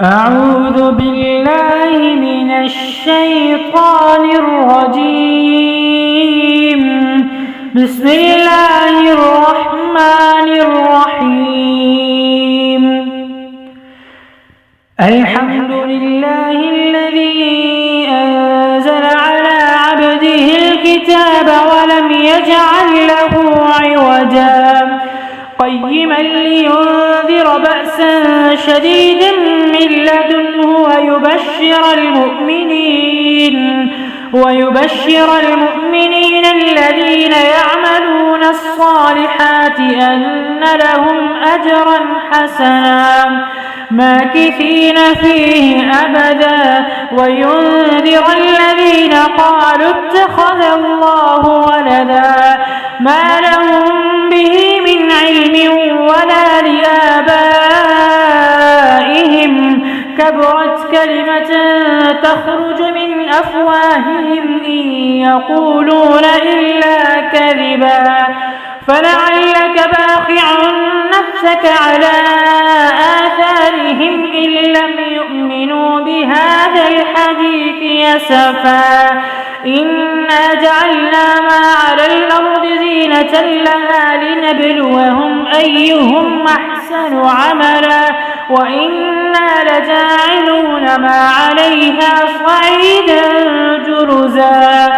أعوذ بالله من الشيطان الرجيم. بسم الله الرحمن الرحيم. الحمد لله الذي أنزل على عبده الكتاب ولم يجعل له عوجا قيما لينذر بأسا شديدا من لدنه ويبشر المؤمنين الذين يعملون الصالحات أن لهم أجرا حسنا ماكثين فيه أبدا وينذر الذين قالوا اتخذ الله ولدا ما لهم به من علم ولا لآبائهم كبرت كلمة تخرج من أفواههم إن يقولون إلا كذبا فلعلك باخع نفسك على آثارهم إن لم يؤمنوا بهذا الحديث أسفا إنا جعلنا ما على الأرض زينة لها لنبلوهم أيهم أحسن عملا وإنا لجاعلون ما عليها صعيدا جرزا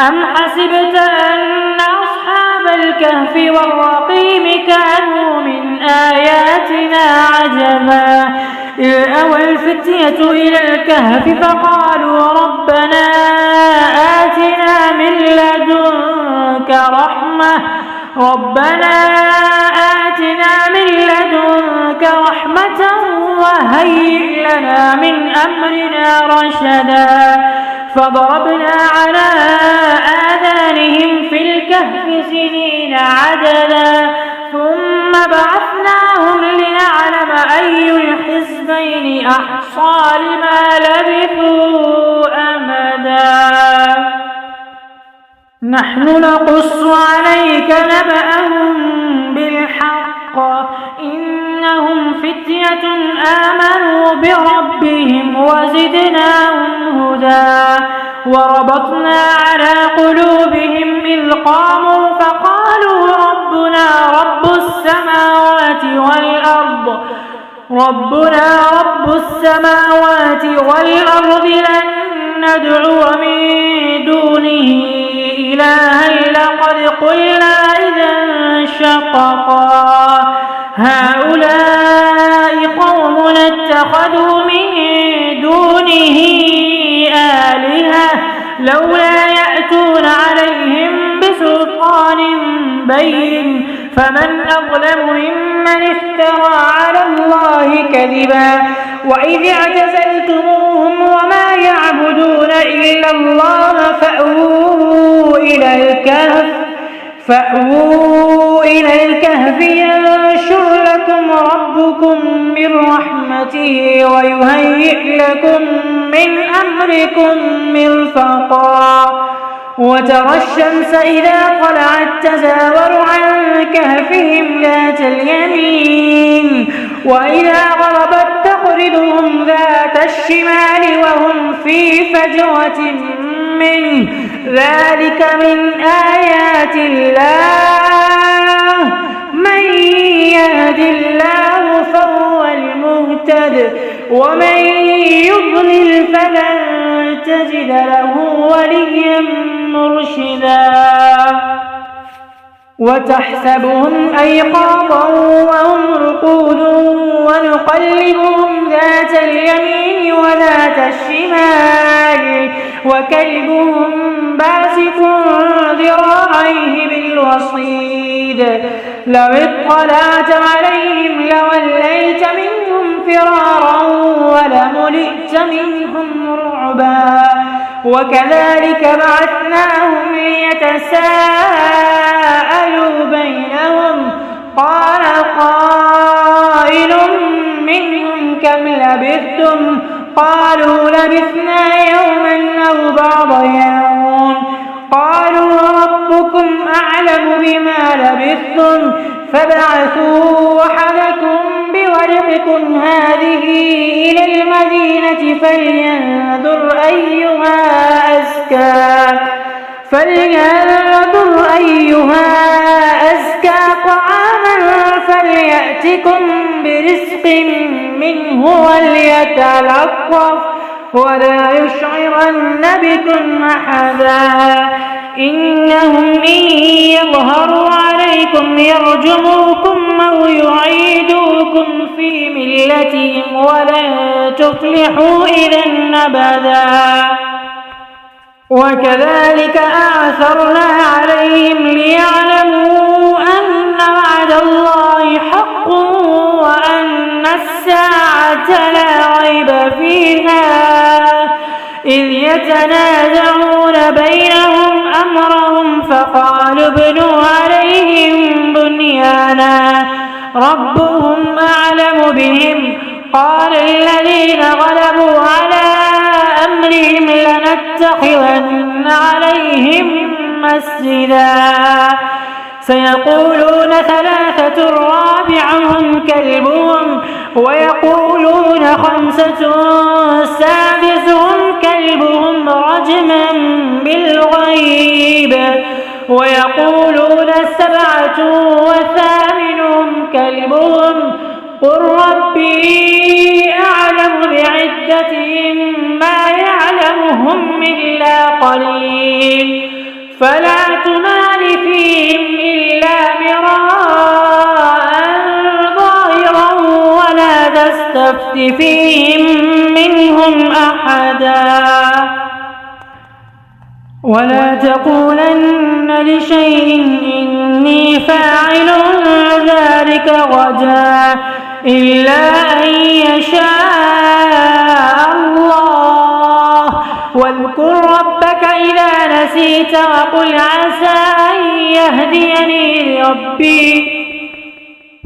أم حسبت أن أصحاب الكهف والرقيم كانوا من آياتنا عجبا إذ أوى الفتية إلى الكهف فقالوا ربنا آتنا من لدنك رحمة وهيئ لنا من أمرنا رشدا فضربنا على آذانهم في الكهف سنين عددا ثم بعثناهم لنعلم أي الحزبين أحصى لما لبثوا أمدا نحن نقص عليك نبأهم بالحق إنهم فتية آمنوا بربهم وزدناهم هدى وربطنا على قلوبهم إذ قاموا فقالوا ربنا رب السماوات والأرض لن ندعو من دونه إلها لقد قلنا إذا شططا هؤلاء قوم اتخذوا من دونه آلهة لولا يأتون عليهم بسلطان بين فمن أظلم ممن افترى على الله كذبا وإذ اعتزلتموهم وما يعبدون إلا الله فأووا إلى الكهف ينشر لكم ربكم من رحمته ويهيئ لكم من أمركم مرفقا وترى الشمس إذا طلعت تزاور عن كهفهم ذات اليمين وإذا غربت تقرضهم ذات الشمال وهم في فجوة منه ذلك من آيات الله من يهد الله فهو المهتد ومن يضلل فلن تجد له وليا مرشدا وتحسبهم أيقاظا وهم رقود ونقلبهم ذات اليمين وذات الشمال وكلبهم باسط ذراعيه بالوصيد لو اطلعت عليهم لوليت منهم فرارا ولملئت منهم رعبا وكذلك بعثناهم ليتساءلوا بينهم قال قائل منهم كم لبثتم قالوا لبثنا يوما أو بعض يوم قالوا ربكم أعلم بما لبثتم فابعثوا أحدكم بورقكم هذه إلى فلينظر أيها أزكى طعاما فليأتكم برزق منه وليتلطف ولا يشعرن بكم أحدا إنهم إن يظهروا عليكم يرجموكم أو يعيدوكم في ملتهم ولن تفلحوا إذا أبدا وكذلك أعثرنا عليهم ليعلموا أن وعد الله حق وأن الساعة لا ريب فيها إذ يتنازعون بينهم أمرهم فقالوا ابنوا عليهم بنيانا ربهم أعلم بهم قال الذين غلبوا على أمرهم لنتخذن عليهم مسجدا سيقولون ثلاثة رابعهم كلبهم ويقولون خمسة سادسهم كلبهم رجما بالغيب ويقولون سبعة وثامنهم كلبهم قل ربي أعلم بعدتهم ما يعلمهم إلا قليل فلا تمار فيهم إلا مراء ظاهرا ولا تستفت فيهم منهم أحدا ولا تقولن لشيء إني فاعل ذلك غدا إلا أن يشاء الله واذكر ربك إذا نسيت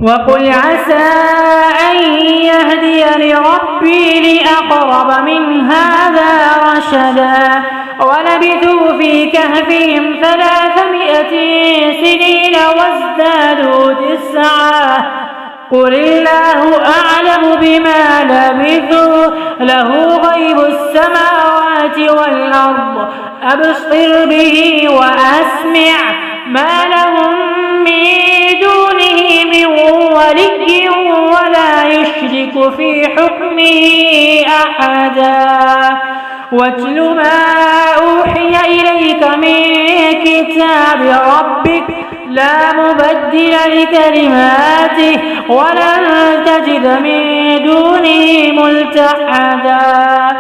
وقل عسى أن يهديني ربي لأقرب من هذا رشدا ولبثوا في كهفهم 300 سنين وازدادوا 9 قل الله أعلم بما لبثوا له غيب السماوات والأرض أبصر به وأسمع ما لهم من دونه من ولي ولا يشرك في حكمه أحدا واتل ما أوحي إليك من كتاب ربك لا مبدل لكلماته ولن تجد من دونه ملتحدا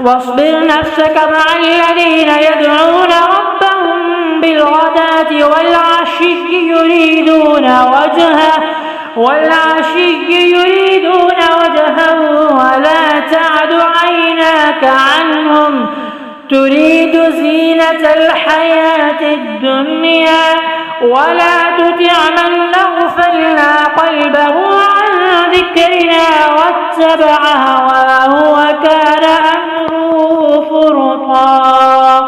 واصبر نفسك مع الذين يدعون ربهم بالغداة والعشي يريدون وجهه ولا تعد عيناك عنهم تريد زينة الحياة الدنيا ولا تطع من أغفلنا قلبه عن ذكرنا واتبع هواه وكان أمره فرطا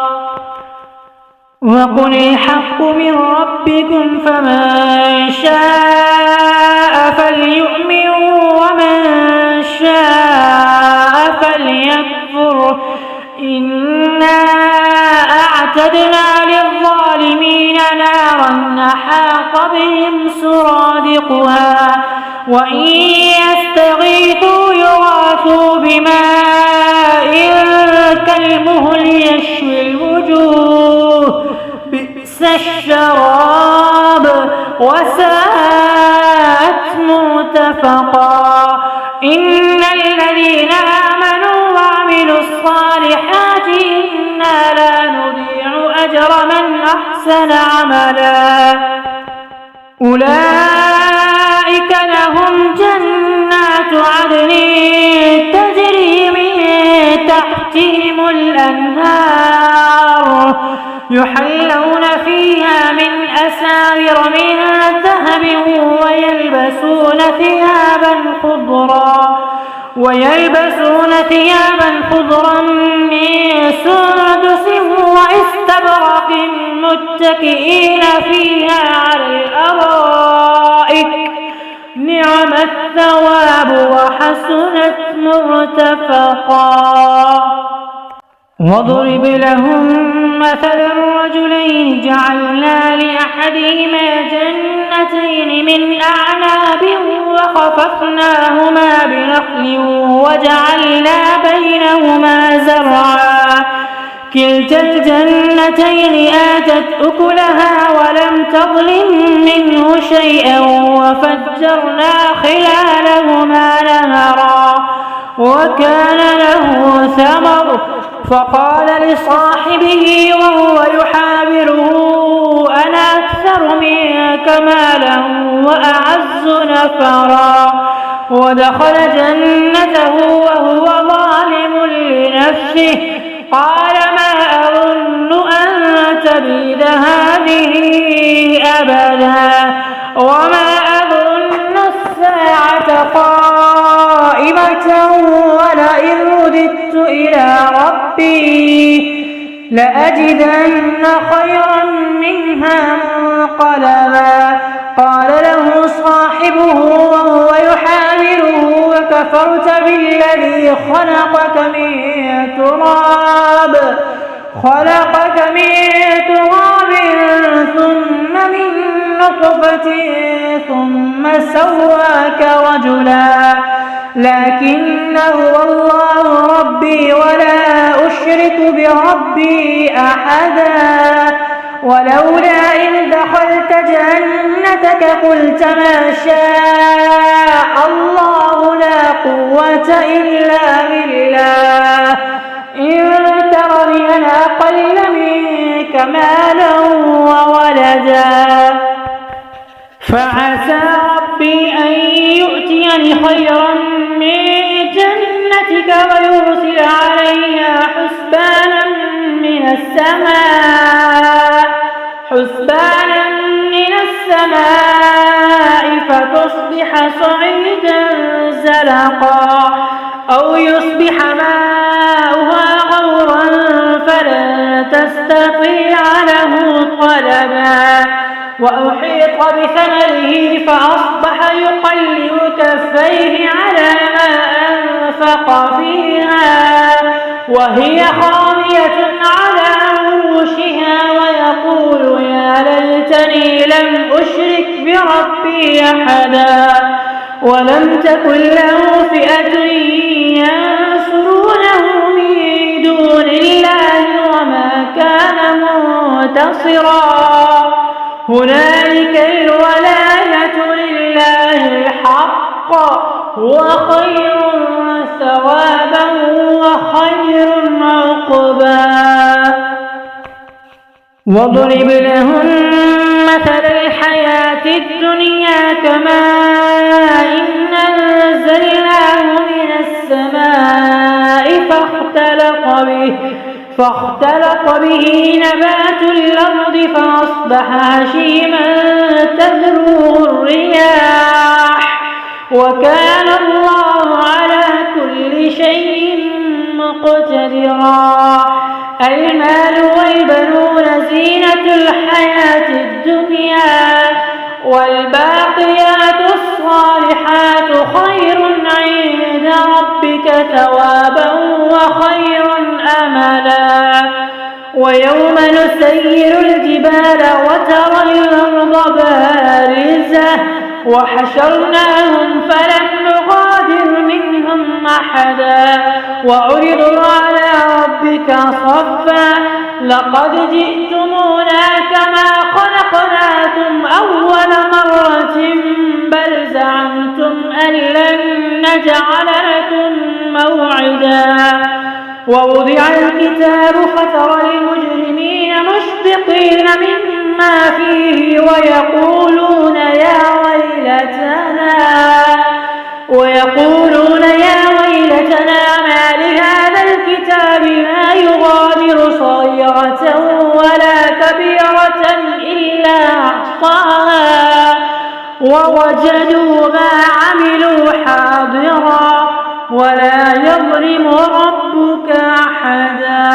وقل الحق من ربكم فمن شاء فليؤمن ومن شاء فليكفر إنا أعتدنا للظالمين نارا أحاط بهم سرادقها وإن يستغيثوا يغاثوا بماء كالمهل يشوي الوجوه بئس الشراب وساءت مرتفقا إن الذين آمنوا وعملوا الصالحات إنا لا نضيع أجر من أحسن عملا أولئك لهم جنات عدن تجري من تحتهم الأنهار يحلون فيها من أساور من ذهب ويلبسون ثيابا خضرا من سندس واستبرق متكئين فيها على الأرائك نعم الثواب وحسنت مرتفقا. واضرب لهم مثل الرجلين جعلنا لأحدهما جنتين من أعناب وخففناهما بنخل وجعلنا بينهما زرعا كلتا الجنتين آتت أكلها ولم تظلم منه شيئا وفجرنا خلالهما نهرا وكان له ثمر فقال لصاحبه وهو يحاوره أنا أكثر منك مالا وأعز نفرا ودخل جنته وهو ظالم لنفسه قال ما أظن أن تبيد هذه أبدا وما أظن الساعة قائمة ولئن رددت إلى ربي لأجدن خيرا منها منقلبا. قال له صاحبه وهو يحاوره وكفرت بالذي خلقك من تراب ثم من نطفة ثم سواك رجلا لكن هو الله ربي ولا أشرك بربي أحدا. ولولا إذ دخلت جنتك قلت ما شاء الله لا قوة إلا بالله إن ترني أنا أقل منك مالا وولدا فعسى ربي أن يؤتيني خيرا من جنتك ويرسل عليها حسبانا من السماء فتصبح صعيدا زلقا أو يصبح ماؤها غورا فلن تستطيع له طلبا. وأحيط بثمره فأصبح يقلب كفيه على ما أنفق فيها وهي خاوية على عروشها ويقول يا ليتني لم أشرك بربي أحدا ولم تكن له فئة ينصرونه من دون الله وما كان منتصرا. هنالك الولاية لله الحق هو خير ثوابا وخير عقبا. واضرب لهم مثل الحياة الدنيا كماء أنزلناه من السماء فاختلط به نبات الأرض فأصبح هشيما تذروه الرياح وكان الله على كل شيء مقتدرا. المال والبنون زينة الحياة الدنيا والباقيات الصالحات خير عند ربك ثوابا وخير أملا. ويوم نسير الجبال وترى الأرض بارزة وحشرناهم فلم نغادر منهم أحدا وعرضوا على ربك صفا لقد جئتمونا كما خلقناكم أول مرة بل زعمتم أن لن نجعل لكم موعدا. ووضع الكتاب فترى المجرمين مشفقين مما فيه ويقولون يا ويلتنا ما لهذا الكتاب لا يغادر صغيرة ولا كبيرة إلا أحصاها ووجدوا ما عملوا حاضرا ولا يظلم ربك أحدا.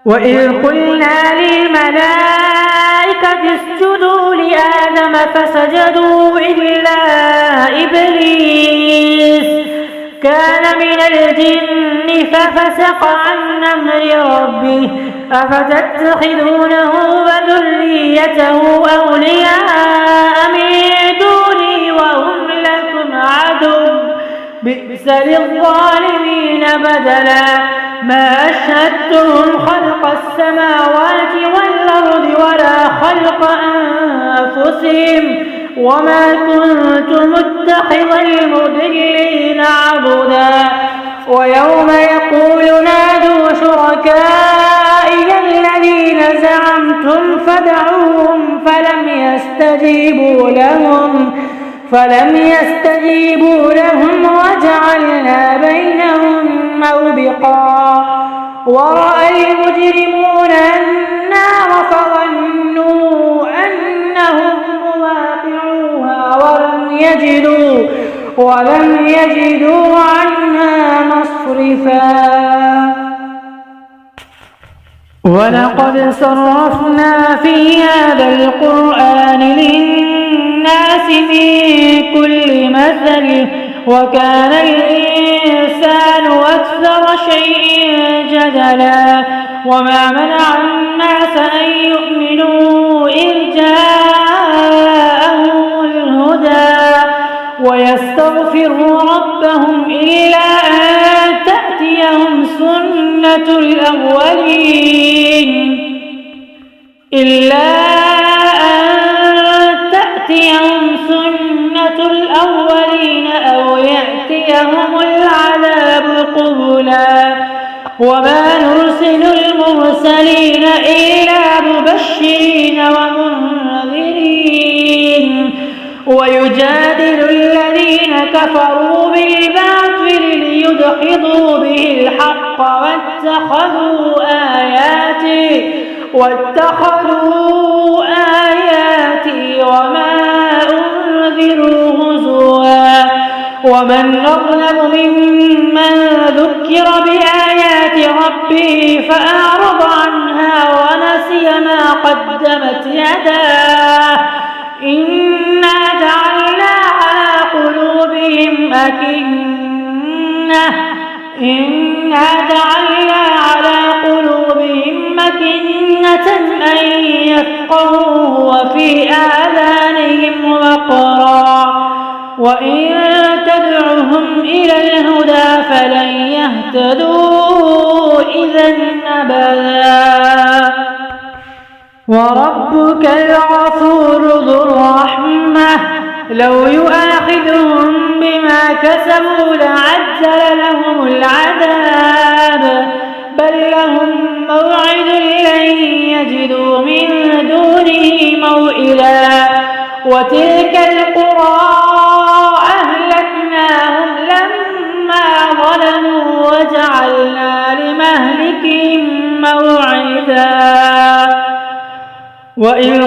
وإذ قلنا للملائكة الملائكة اسجدوا لآدم فسجدوا إلا إبليس كان من الجن ففسق عن أمر ربه أفتتخذونه وذريته أولياء من دوني وهم لكم عدو بئس للظالمين بدلا ما أشهدتهم خلق السماوات والأرض ولا خلق أنفسهم وما كنت متخذ المضلين عضدا ويوم يقول نادوا شركائي الذين زعمتم فدعوهم فلم يستجيبوا لهم وجعلنا بينهم موبقا ورأى المجرمون النار فظنوا أنهم مواقعوها ولم يجدوا عنها مصرفا ولقد صرفنا في هذا القرآن للناس من كل مثل وكان الإنسان أكثر شيء جدلا وما منع الناس أن يؤمنوا إذ جاءهم الهدى ويستغفروا ربهم إلا أن تأتيهم سنة الأولين أو يأتيهم العذاب قبلا وما نرسل المرسلين إلا مبشرين ومنذرين ويجادل الذين كفروا بالباطل ليدحضوا به الحق واتخذوا آياتي وما أنذروا هزوا ومن أظلم ممن ذكر بآيات ربه فأعرض عنها ونسي ما قدمت يداه إنا جعلنا على قلوبهم أكنة أن يفقهوه وفي آذانهم وقرا وإن تدعهم إلى الهدى فلن يهتدوا إذا أبدا وربك الغفور ذو الرحمة لو يؤاخذهم بما كسبوا لعجل لهم العذاب بل لهم موعد لن يجدوا من دونه موئلا وتلك القرى أهلكناهم لما ظلموا وجعلنا لمهلكهم موعدا وإذ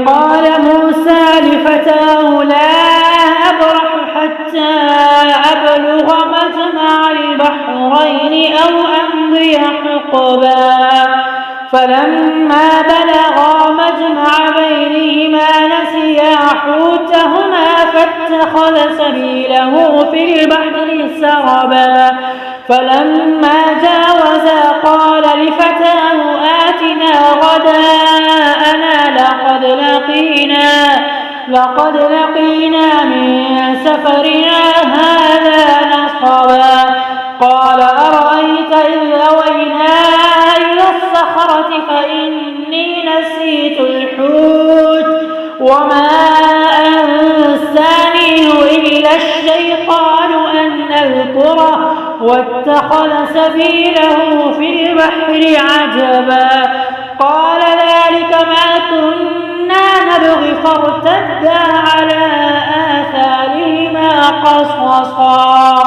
قال موسى لفتاه لا أبرح حتى أبلغ المجمع البحرين أو أمضي حقبا فلما بلغا مجمع بينهما نسيا حوتهما فاتخذ سبيله في البحر سربا فلما جاوزا قال لفتاه آتنا غداءنا لقد لقينا من سفرنا هذا نصبا قال أرأيت إذ أوينا إلى الصخرة فإني نسيت الحوت وما أنسانيه إلا الشيطان أن أذكره واتخذ سبيله في البحر عجبا قال ذلك ما كنا نبغي فارتدا على آثارهما قصصا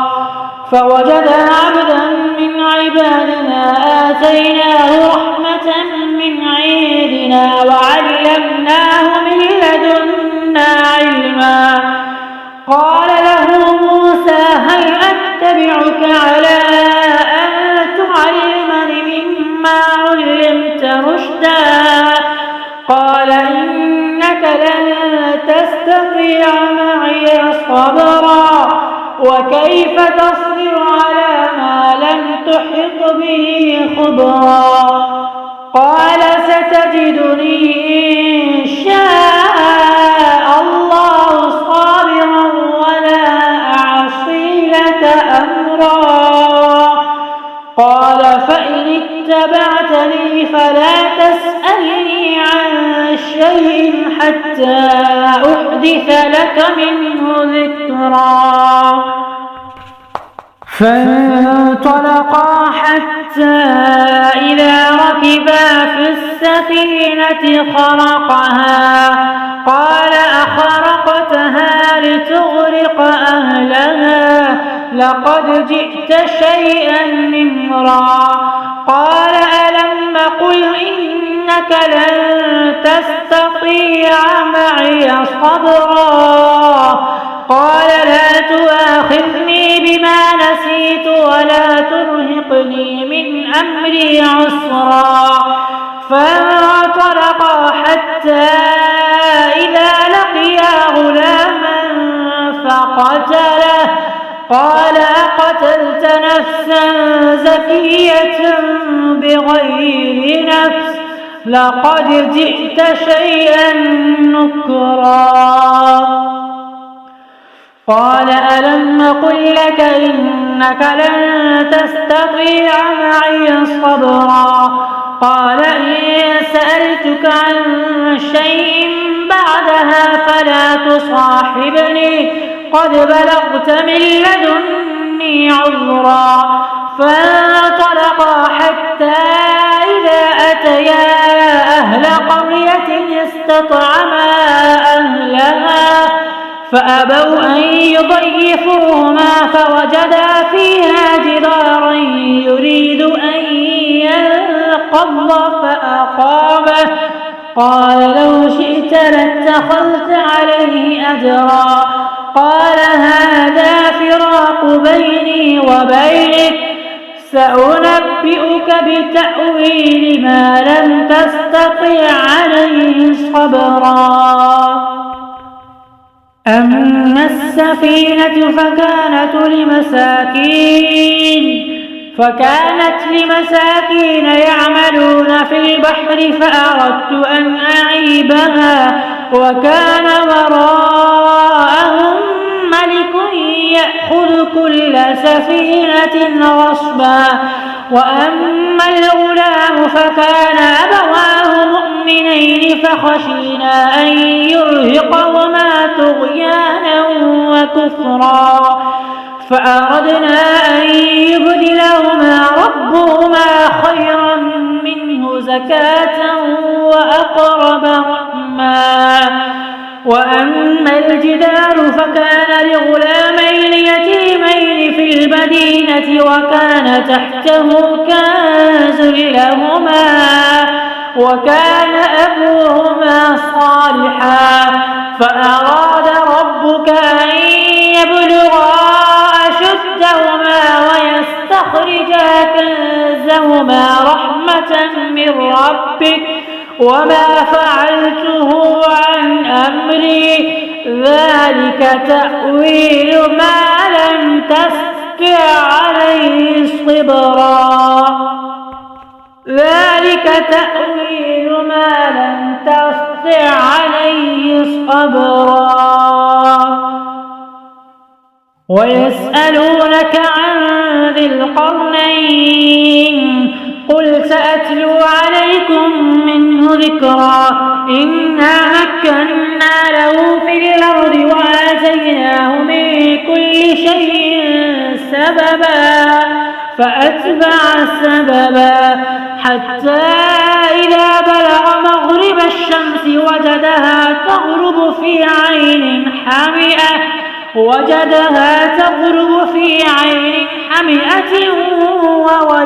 فوجدا عبدا من عبادنا آتيناه رحمة من عندنا وعلمناه من لدنا علما قال له موسى قال إنك لن تستطيع معي صبرا وكيف تصبر على ما لم تحط به خبرا قال ستجدني إن شاء الله صابرا ولا أعصي لك أمرا قال فإن اتبعتني فلا تسألني عن شيء حتى أحدث لك منه ذكرا فانطلقا حتى إذا ركبا في السفينة خرقها قال أخرقتها لتغرق أهلها لقد جئت شيئا نمرا قال ألم قل إنك لن تستطيع معي صبرا قال لا تؤاخذني بما نسيت ولا ترهقني من أمري عسرا فانطلقا حتى إذا لقيا غلاما فقتله قال أقتلت نفسا زكية بغير نفس لقد جئت شيئا نكرا قال ألم قل لك إنك لن تستطيع معي صبرا قال إن سألتك عن شيء بعدها فلا تصاحبني قد بلغت من لدني عذرا فانطلقا حتى إذا أتيا أهل قرية استطعما أهلها فأبوا أن يضيفوهما فوجدا فيها جدارا يريد أن ينقض فأقامه قال لو شئت لاتخذت عليه أجرا قال هذا فراق بيني وبينك سأنبئك بتأويل ما لم تستطع عليه صبرا أما السفينة فكانت لمساكين يعملون في البحر فأردت أن أعيبها وكان وراءهم ملك يأخذ كل سفينة غصبا وأما الغلام فكان أبواه مؤمنين فخشينا أن يرهقهما طغيانا وكفرا فأردنا أن يبدلهما ربهما خيرا منه زكاة وأقرب رحما وأما الجدار فكان لغلامين يتيمين في المدينة وكان تحته كنز لهما وكان أبوهما صالحا فأراد ربك أن يبلغا أشدهما ويستخرجا كنزهما رحمة من ربك وما فعلته عن أمري ذلك تأويل ما لم تستطع عليه صبرا ويسألونك عن ذي القرنين قل سأتلو عليكم منه ذكرا إنا مكنا له في الأرض وآتيناه من كل شيء سببا فأتبع سببا حتى إذا بلغ مغرب الشمس وجدها تغرب في عين حمئة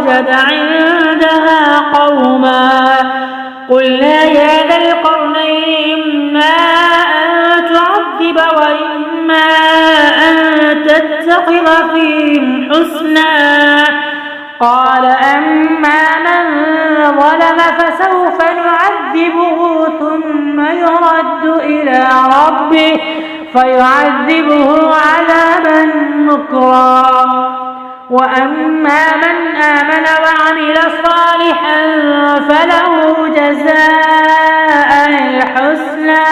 ووجد عندها قوما قلنا يا ذا القرنين إما أن تعذب وإما أن تتخذ فيهم حسنا قال أما من ظلم فسوف نعذبه ثم يرد إلى ربه فيعذبه عذابا نكرا. وأما من آمن وعمل صالحا فله جزاء الحسنى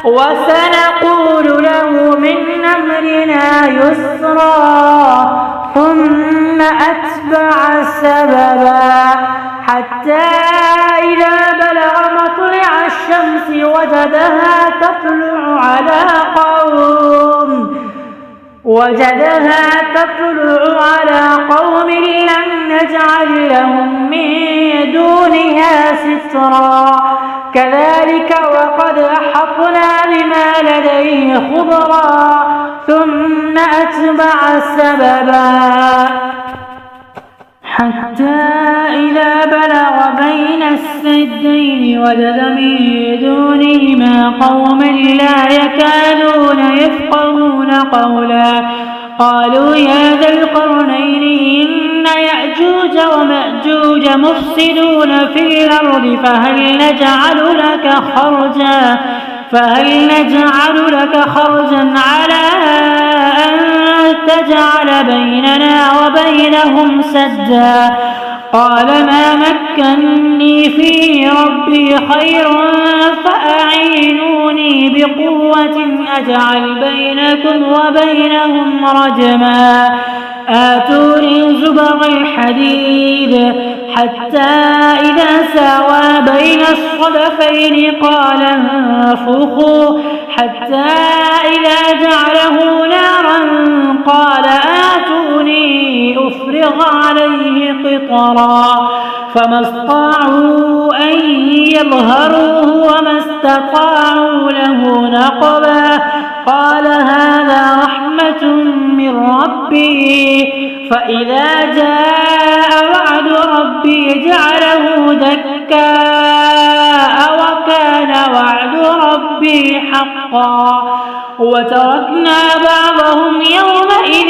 وسنقول له من أمرنا يسرا ثم أتبع سببا حتى إذا بلغ مطلع الشمس وجدها تطلع على قوم لم نجعل لهم من دونها سترا كذلك وقد أحطنا بما لديه خبرا ثم أتبع سببا حتى إذا بلغ بين السدين وجد من دونهما قوما لا يكادون يفقهون قولا قالوا يا ذا القرنين إن يأجوج ومأجوج مفسدون في الأرض فهل نجعل لك خرجا على أن تجعل بيننا وبينهم سدا قال ما مكني فيه ربي خير فأعينوني بقوة أجعل بينكم وبينهم رجما آتوني زبر الحديد حتى إذا ساوى بين الصدفين قال انفخوا حتى إذا جعله نارا قال آتوني أفرغ عليه قطرا فما استطاعوا أن يظهروه وما استطاعوا له نقبا قال هذا رحمة من ربي فإذا جاء وعد ربي جعله دكاء وكان وعد ربي حقا وتركنا بعضهم يومئذ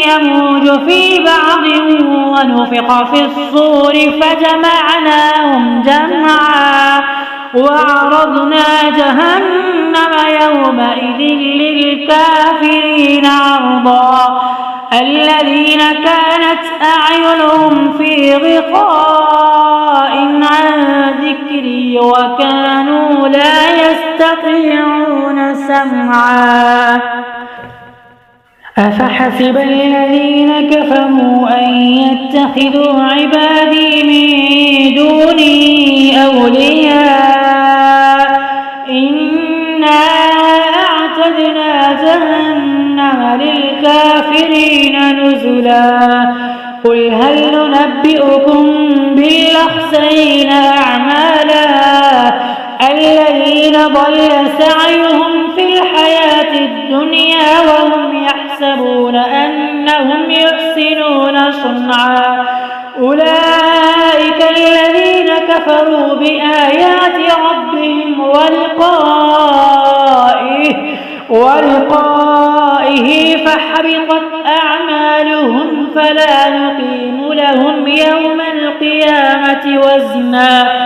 يموج في بعض ونفخ في الصور فجمعناهم جمعا وعرضنا جهنم يومئذ للكافرين عرضا الذين كانت أعينهم في غطاء عن ذكري وكانوا لا يستطيعون سمعا أفحسب الذين كفروا أن يتخذوا عبادي من دوني أولياء إنا أعتدنا جهنم للكافرين نزلا قل هل ننبئكم بالأخسرين أعمالا الذين ضل سعيهم في الحياة الدنيا وهم يحسبون أنهم يحسنون صنعا أولئك الذين كفروا بآيات ربهم ولقائه فحبطت أعمالهم فلا نقيم لهم يوم القيامة وزنا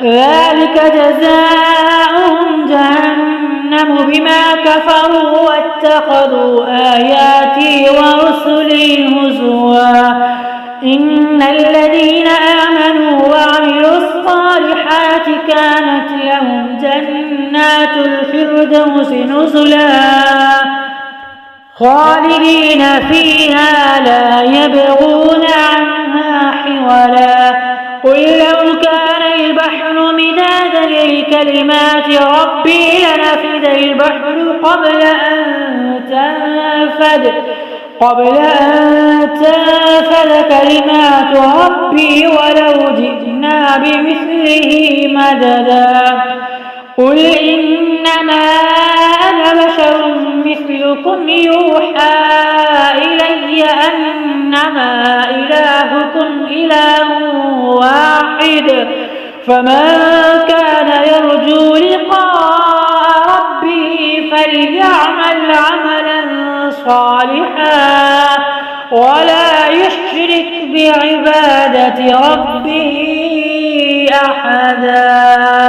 ذلك جزاؤهم جهنم بما كفروا واتخذوا آياتي ورسلي هزوا إن الذين آمنوا وعملوا الصالحات كانت لهم جنات الفردوس نزلا خالدين فيها لا يبغون عنها حولا قل لو كان البحر مدادا لكلمات ربي لنفد البحر قبل أن تنفد كلمات ربي ولو جئنا بمثله مددا قل إنما أنا بشر مثلكم يوحى إلي أنما إلهكم إله واحد فمن كان يرجو لقاء ربه فليعمل عملا صالحا ولا يشرك بعبادة ربه أحدا.